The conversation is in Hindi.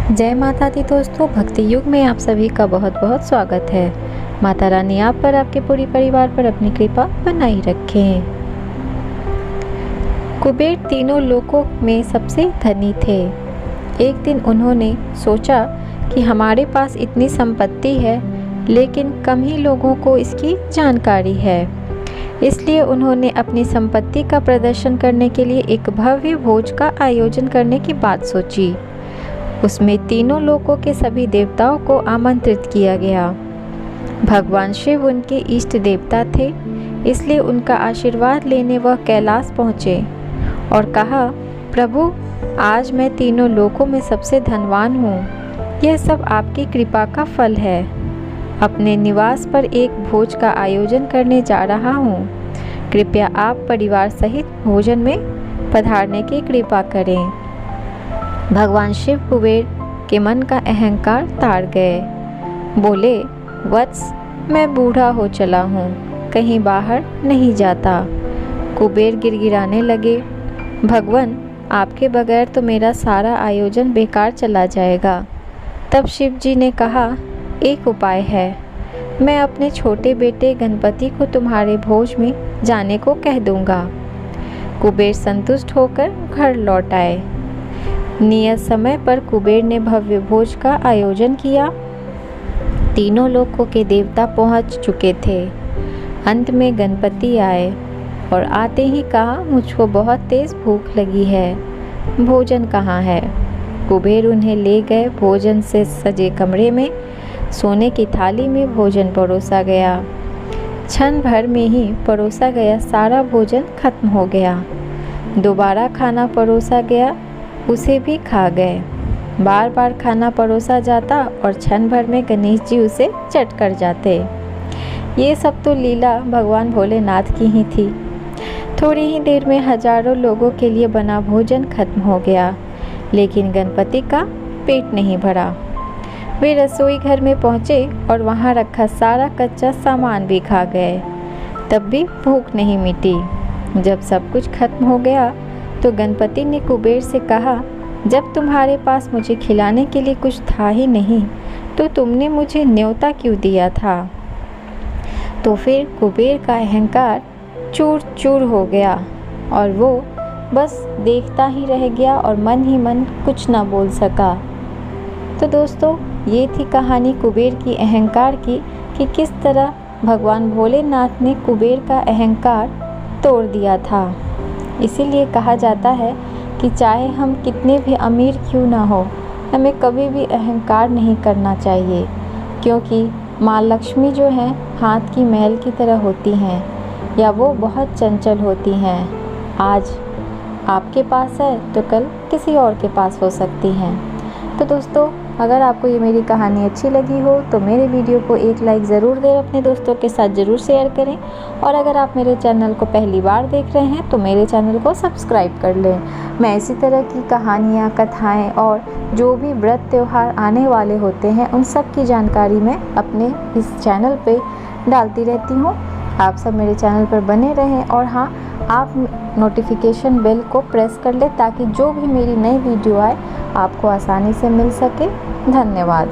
जय माता दी दोस्तों, भक्ति युग में आप सभी का बहुत बहुत स्वागत है। माता रानी आप पर, आपके पूरे परिवार पर अपनी कृपा बनाई रखें। कुबेर तीनों लोकों में सबसे धनी थे। एक दिन उन्होंने सोचा कि हमारे पास इतनी संपत्ति है, लेकिन कम ही लोगों को इसकी जानकारी है। इसलिए उन्होंने अपनी संपत्ति का प्रदर्शन करने के लिए एक भव्य भोज का आयोजन करने की बात सोची। उसमें तीनों लोकों के सभी देवताओं को आमंत्रित किया गया। भगवान शिव उनके इष्ट देवता थे, इसलिए उनका आशीर्वाद लेने वह कैलाश पहुँचे और कहा, प्रभु, आज मैं तीनों लोकों में सबसे धनवान हूँ। यह सब आपकी कृपा का फल है। अपने निवास पर एक भोज का आयोजन करने जा रहा हूँ। कृपया आप परिवार सहित भोजन में पधारने की कृपा करें। भगवान शिव कुबेर के मन का अहंकार ताड़ गए। बोले, वत्स, मैं बूढ़ा हो चला हूँ, कहीं बाहर नहीं जाता। कुबेर गिड़गिड़ाने लगे, भगवान, आपके बगैर तो मेरा सारा आयोजन बेकार चला जाएगा। तब शिव जी ने कहा, एक उपाय है। मैं अपने छोटे बेटे गणपति को तुम्हारे भोज में जाने को कह दूंगा। कुबेर संतुष्ट होकर घर लौट आए। नियत समय पर कुबेर ने भव्य भोज का आयोजन किया। तीनों लोकों के देवता पहुंच चुके थे। अंत में गणपति आए और आते ही कहा, मुझको बहुत तेज भूख लगी है, भोजन कहाँ है? कुबेर उन्हें ले गए। भोजन से सजे कमरे में सोने की थाली में भोजन परोसा गया। क्षण भर में ही परोसा गया सारा भोजन खत्म हो गया। दोबारा खाना परोसा गया, उसे भी खा गए। बार बार खाना परोसा जाता और क्षण भर में गणेश जी उसे चट कर जाते। ये सब तो लीला भगवान भोलेनाथ की ही थी। थोड़ी ही देर में हजारों लोगों के लिए बना भोजन खत्म हो गया, लेकिन गणपति का पेट नहीं भरा। वे रसोई घर में पहुँचे और वहाँ रखा सारा कच्चा सामान भी खा गए, तब भी भूख नहीं मिटी। जब सब कुछ खत्म हो गया तो गणपति ने कुबेर से कहा, जब तुम्हारे पास मुझे खिलाने के लिए कुछ था ही नहीं, तो तुमने मुझे न्योता क्यों दिया था? तो फिर कुबेर का अहंकार चूर चूर हो गया और वो बस देखता ही रह गया और मन ही मन कुछ ना बोल सका। तो दोस्तों, ये थी कहानी कुबेर की अहंकार की, कि किस तरह भगवान भोलेनाथ ने कुबेर का अहंकार तोड़ दिया था। इसीलिए कहा जाता है कि चाहे हम कितने भी अमीर क्यों ना हो, हमें कभी भी अहंकार नहीं करना चाहिए, क्योंकि माँ लक्ष्मी जो हैं हाथ की महल की तरह होती हैं, या वो बहुत चंचल होती हैं। आज आपके पास है तो कल किसी और के पास हो सकती हैं। तो दोस्तों, अगर आपको ये मेरी कहानी अच्छी लगी हो तो मेरे वीडियो को एक लाइक ज़रूर दें, अपने दोस्तों के साथ ज़रूर शेयर करें, और अगर आप मेरे चैनल को पहली बार देख रहे हैं तो मेरे चैनल को सब्सक्राइब कर लें। मैं इसी तरह की कहानियाँ, कथाएँ और जो भी व्रत त्यौहार आने वाले होते हैं उन सब की जानकारी मैं अपने इस चैनल पर डालती रहती हूँ। आप सब मेरे चैनल पर बने रहें, और हाँ, आप नोटिफिकेशन बेल को प्रेस कर लें ताकि जो भी मेरी नई वीडियो आए आपको आसानी से मिल सके। धन्यवाद।